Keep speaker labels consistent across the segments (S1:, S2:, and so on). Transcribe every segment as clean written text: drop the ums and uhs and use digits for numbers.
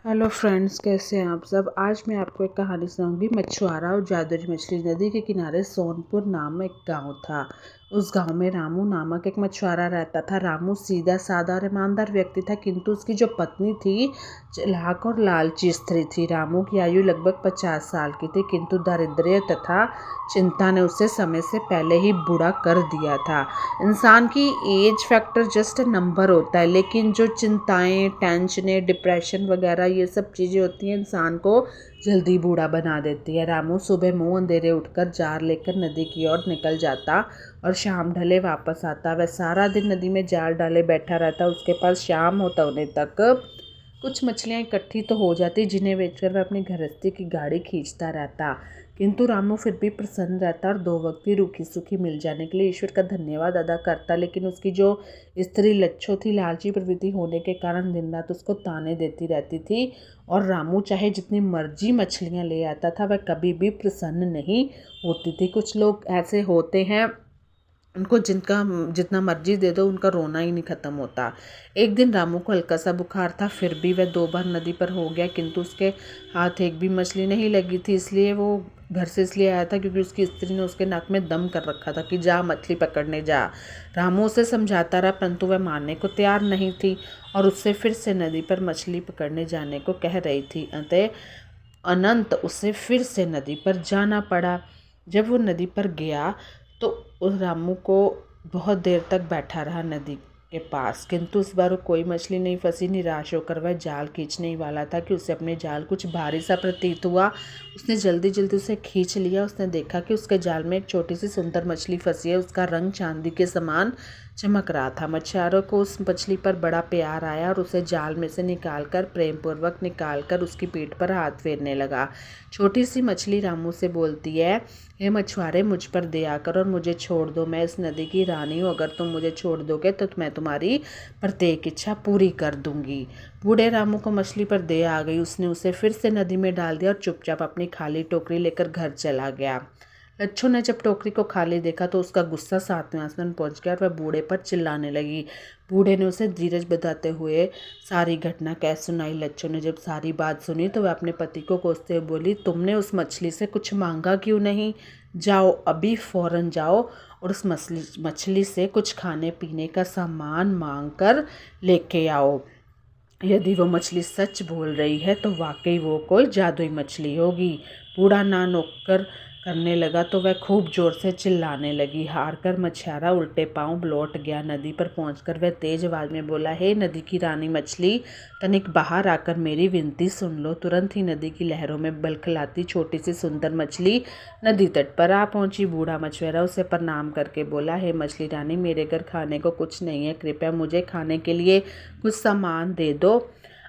S1: Hello friends, कैसे हैं आप सब। आज मैं आपको एक कहानी सुनाऊंगी। मछुआरा और जादुई मछली। नदी के किनारे सोनपुर नाम एक गांव था। उस गांव में रामू नामक एक मछुआरा रहता था। रामू सीधा साधा और ईमानदार व्यक्ति था, किंतु उसकी जो पत्नी थी चालाक और लालची स्त्री थी। रामू की आयु लगभग 50 साल की थी, किंतु दारिद्र्य तथा चिंता ने उसे समय से पहले ही बूढ़ा कर दिया था। इंसान की एज फैक्टर जस्ट नंबर होता है, लेकिन जो चिंताएं, टेंशनें, डिप्रेशन वगैरह ये सब चीज़ें होती हैं, इंसान को जल्दी बूढ़ा बना देती है। रामू सुबह मुंह अंधेरे उठकर जार लेकर नदी की ओर निकल जाता और शाम ढले वापस आता। वह सारा दिन नदी में जाल डाले बैठा रहता। उसके पास शाम होता होने तक कुछ मछलियाँ इकट्ठी तो हो जाती, जिन्हें बेचकर वह अपनी गृहस्थी की गाड़ी खींचता रहता। किंतु रामू फिर भी प्रसन्न रहता और 2 वक्त की रूखी सूखी मिल जाने के लिए ईश्वर का धन्यवाद अदा करता। लेकिन उसकी जो स्त्री लच्छो थी, लालची प्रवृत्ति होने के कारण दिन रात उसको ताने देती रहती थी, और रामू चाहे जितनी मर्जी मछलियाँ ले आता था, वह कभी भी प्रसन्न नहीं होती थी। कुछ लोग ऐसे होते हैं, उनको जितना मर्जी दे दो, उनका रोना ही नहीं ख़त्म होता। एक दिन रामू को हल्का सा बुखार था, फिर भी वह 2 बार नदी पर हो गया, किंतु उसके हाथ एक भी मछली नहीं लगी थी। इसलिए वो घर से इसलिए आया था क्योंकि उसकी स्त्री ने उसके नाक में दम कर रखा था कि जा मछली पकड़ने जा। रामू उसे समझाता रहा, परंतु वह मानने को तैयार नहीं थी और उससे फिर से नदी पर मछली पकड़ने जाने को कह रही थी। अनंत उसे फिर से नदी पर जाना पड़ा। जब वो नदी पर गया तो उस रामू को बहुत देर तक बैठा रहा नदी के पास, किंतु इस बार कोई मछली नहीं फंसी। निराश होकर वह जाल खींचने ही वाला था कि उसे अपने जाल कुछ भारी सा प्रतीत हुआ। उसने जल्दी जल्दी उसे खींच लिया। उसने देखा कि उसके जाल में एक छोटी सी सुंदर मछली फंसी है। उसका रंग चांदी के समान चमक रहा था। मछुआरों को उस मछली पर बड़ा प्यार आया और उसे जाल में से निकालकर प्रेमपूर्वक निकालकर उसकी पीठ पर हाथ फेरने लगा। छोटी सी मछली रामू से बोलती है, हे मछुआरे, मुझ पर दया कर और मुझे छोड़ दो। मैं इस नदी की रानी हूँ। अगर तुम मुझे छोड़ दोगे तो मैं तुम्हारी प्रत्येक इच्छा पूरी कर दूंगी। बूढ़े रामू को मछली पर दया आ गई। उसने उसे फिर से नदी में डाल दिया और चुपचाप अपनी खाली टोकरी लेकर घर चला गया। लच्छू ने जब टोकरी को खाली देखा तो उसका गुस्सा 7वें आसमान पहुंच गया और वह बूढ़े पर चिल्लाने लगी। बूढ़े ने उसे धीरज बताते हुए सारी घटना कह सुनाई। लच्छू ने जब सारी बात सुनी तो वह अपने पति को कोसते हुए बोली, तुमने उस मछली से कुछ मांगा क्यों नहीं? जाओ, अभी फौरन जाओ और उस मछली से कुछ खाने पीने का सामान मांग कर लेके आओ। यदि वो मछली सच बोल रही है तो वाकई वो कोई जादुई मछली होगी। बूढ़ा ना नोकर करने लगा तो वह खूब जोर से चिल्लाने लगी। हार कर मछुआरा उल्टे पांव लौट गया। नदी पर पहुंचकर वह तेज आवाज में बोला, हे नदी की रानी मछली, तनिक बाहर आकर मेरी विनती सुन लो। तुरंत ही नदी की लहरों में बलखलाती छोटी सी सुंदर मछली नदी तट पर आ पहुंची। बूढ़ा मछुआरा उसे प्रणाम करके बोला, हे मछली रानी, मेरे घर खाने को कुछ नहीं है, कृपया मुझे खाने के लिए कुछ सामान दे दो।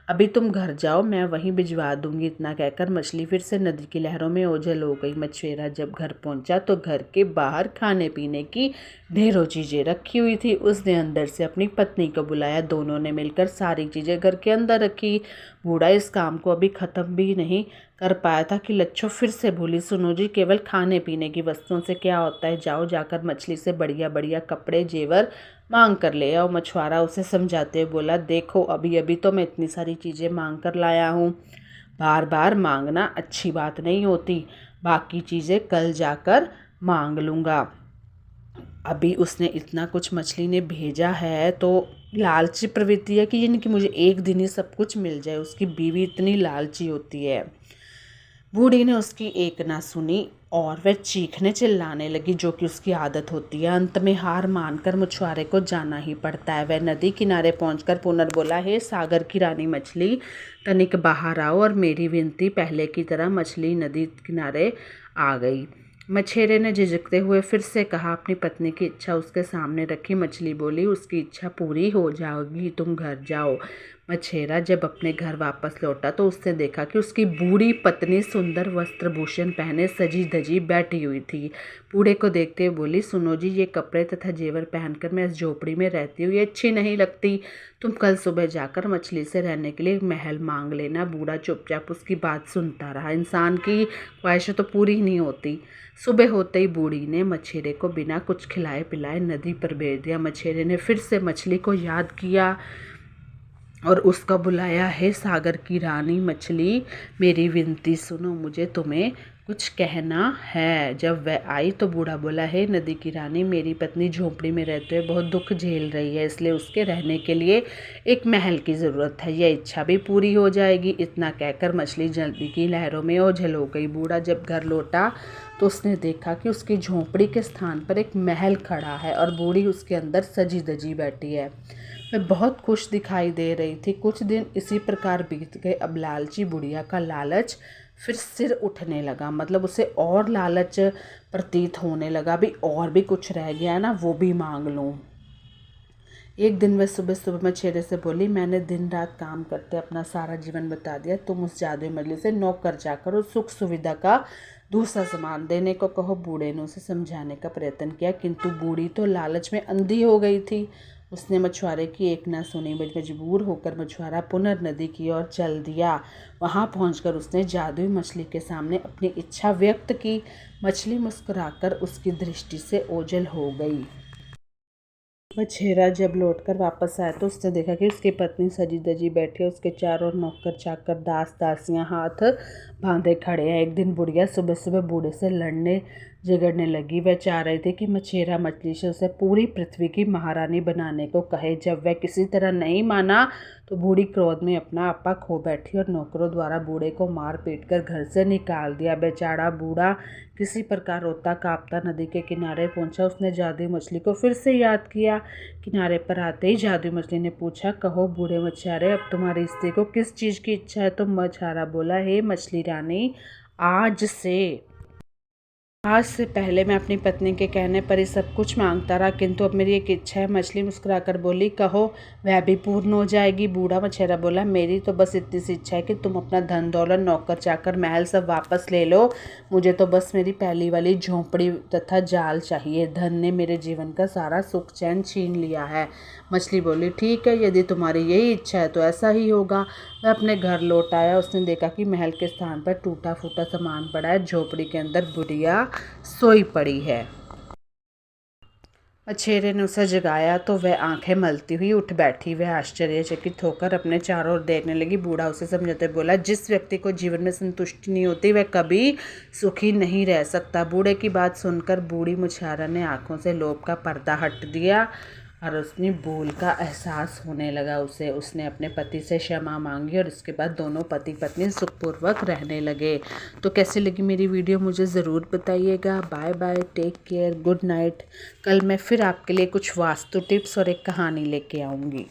S1: अभी तुम घर जाओ, मैं वहीं भिजवा दूंगी। इतना कहकर मछली फिर से नदी की लहरों में ओझल हो गई। मछुआरा जब घर पहुंचा तो घर के बाहर खाने पीने की ढेरों चीज़ें रखी हुई थी। उसने अंदर से अपनी पत्नी को बुलाया। दोनों ने मिलकर सारी चीज़ें घर के अंदर रखी। बूढ़ा इस काम को अभी ख़त्म भी नहीं कर पाया था कि लच्छो फिर से बोली, सुनो जी, केवल खाने पीने की वस्तुओं से क्या होता है? जाओ, जाकर मछली से बढ़िया बढ़िया कपड़े जेवर मांग कर ले आओ। मछुआरा उसे समझाते हुए बोला, देखो, अभी अभी तो मैं इतनी सारी चीज़ें मांग कर लाया हूँ। बार बार मांगना अच्छी बात नहीं होती। बाकी चीज़ें कल जाकर मांग लूँगा। अभी उसने इतना कुछ मछली ने भेजा है तो लालची प्रवृत्ति है कि यानी कि मुझे एक दिन ही सब कुछ मिल जाए। उसकी बीवी इतनी लालची होती है। बूढ़ी ने उसकी एक ना सुनी और वह चीखने चिल्लाने लगी, जो कि उसकी आदत होती है। अंत में हार मानकर मछुआरे को जाना ही पड़ता है। वह नदी किनारे पहुंचकर पुनर्बोला, हे सागर की रानी मछली, तनिक बाहर आओ। और मेरी विनती पहले की तरह मछली नदी किनारे आ गई। मछेरे ने झिझकते हुए फिर से कहा। अपनी पत्नी की इच्छा उसके सामने रखी। मछली बोली, उसकी इच्छा पूरी हो जाएगी, तुम घर जाओ। मछेरा जब अपने घर वापस लौटा तो उसने देखा कि उसकी बूढ़ी पत्नी सुंदर वस्त्रभूषण पहने सजी धजी बैठी हुई थी। बूढ़े को देखते हुए बोली, सुनो जी, ये कपड़े तथा जेवर पहनकर मैं इस झोपड़ी में रहती हूँ, ये अच्छी नहीं लगती। तुम कल सुबह जाकर मछली से रहने के लिए एक महल मांग लेना। बूढ़ा चुपचाप उसकी बात सुनता रहा। इंसान की ख्वाहिशें तो पूरी नहीं होती। सुबह होते ही बूढ़ी ने मछेरे को बिना कुछ खिलाए पिलाए नदी पर भेज दिया। मछेरे ने फिर से मछली को याद किया और उसका बुलाया है सागर की रानी मछली, मेरी विनती सुनो, मुझे तुम्हें कुछ कहना है। जब वह आई तो बूढ़ा बोला, है नदी की रानी, मेरी पत्नी झोपड़ी में रहते हुए बहुत दुख झेल रही है, इसलिए उसके रहने के लिए एक महल की ज़रूरत है, यह इच्छा भी पूरी हो जाएगी। इतना कहकर मछली जल्दी की लहरों में ओझल हो गई। बूढ़ा जब घर लौटा तो उसने देखा कि उसकी झोपड़ी के स्थान पर एक महल खड़ा है और बूढ़ी उसके अंदर सजी धजी बैठी है। वह बहुत खुश दिखाई दे रही थी। कुछ दिन इसी प्रकार बीत गए। अब लालची बुढ़िया का लालच फिर सिर उठने लगा, मतलब उसे और लालच प्रतीत होने लगा, भी और भी कुछ रह गया है ना, वो भी मांग लूँ। एक दिन वह सुबह सुबह मछेरे से बोली, मैंने दिन रात काम करते अपना सारा जीवन बता दिया, तुम उस जादुई मछली से नौकर जाकर और सुख सुविधा का दूसरा सामान देने को कहो। बूढ़े ने उसे समझाने का प्रयत्न किया, किंतु बूढ़ी तो लालच में अंधी हो गई थी। उसने मछुआरे की एक ना सुनी। मजबूर होकर मछुआरा पुनर्नदी की ओर चल दिया। वहां पहुंचकर उसने जादुई मछली के सामने अपनी इच्छा व्यक्त की। मछली मुस्कुराकर उसकी दृष्टि से ओझल हो गई। मछेरा जब लौटकर वापस आया तो उसने देखा कि उसकी पत्नी सजी धजी बैठी है, उसके चारों नौकर चाकर दास दासियां हाथ बांधे खड़े हैं। एक दिन बुढ़िया सुबह सुबह बूढ़े से लड़ने झगड़ने लगी। वह चाह रही थी कि मछेरा मछली से उसे पूरी पृथ्वी की महारानी बनाने को कहे। जब वह किसी तरह नहीं माना तो बूढ़ी क्रोध में अपना आपा खो बैठी और नौकरों द्वारा बूढ़े को मार पीट कर घर से निकाल दिया। बेचारा बूढ़ा किसी प्रकार रोता कांपता नदी के किनारे पहुंचा। उसने जादुई मछली को फिर से याद किया। किनारे पर आते ही जादुई मछली ने पूछा, कहो बूढ़े मछुआरे, अब तुम्हारी स्त्री को किस चीज़ की इच्छा है? तो मछुआरा बोला, हे मछली रानी, आज से पहले मैं अपनी पत्नी के कहने पर ही सब कुछ मांगता रहा, किंतु अब मेरी एक इच्छा है। मछली मुस्कुराकर बोली, कहो, वह भी पूर्ण हो जाएगी। बूढ़ा मछेरा बोला, मेरी तो बस इतनी सी इच्छा है कि तुम अपना धन दौलत नौकर चाकर महल सब वापस ले लो। मुझे तो बस मेरी पहली वाली झोंपड़ी तथा जाल चाहिए। धन ने मेरे जीवन का सारा सुख चैन छीन लिया है। मछली बोली, ठीक है, यदि तुम्हारी यही इच्छा है तो ऐसा ही होगा। वह अपने घर लौट आया। उसने देखा कि महल के स्थान पर टूटा फूटा सामान पड़ा है। झोपड़ी के अंदर बुढ़िया सोई पड़ी है। मछेरे ने उसे जगाया तो वह आंखें मलती हुई उठ बैठी। वह आश्चर्यचकित होकर अपने चारों ओर देखने लगी। बूढ़ा उसे समझाते बोला, जिस व्यक्ति को जीवन में संतुष्टि नहीं होती वह कभी सुखी नहीं रह सकता। बूढ़े की बात सुनकर बूढ़ी मछुआरा ने आंखों से लोभ का पर्दा हट दिया और उसने भूल का एहसास होने लगा उसे। उसने अपने पति से क्षमा मांगी और इसके बाद दोनों पति पत्नी सुखपूर्वक रहने लगे। तो कैसी लगी मेरी वीडियो मुझे ज़रूर बताइएगा। Bye bye, take care, good night. कल मैं फिर आपके लिए कुछ वास्तु टिप्स और एक कहानी लेके आऊँगी।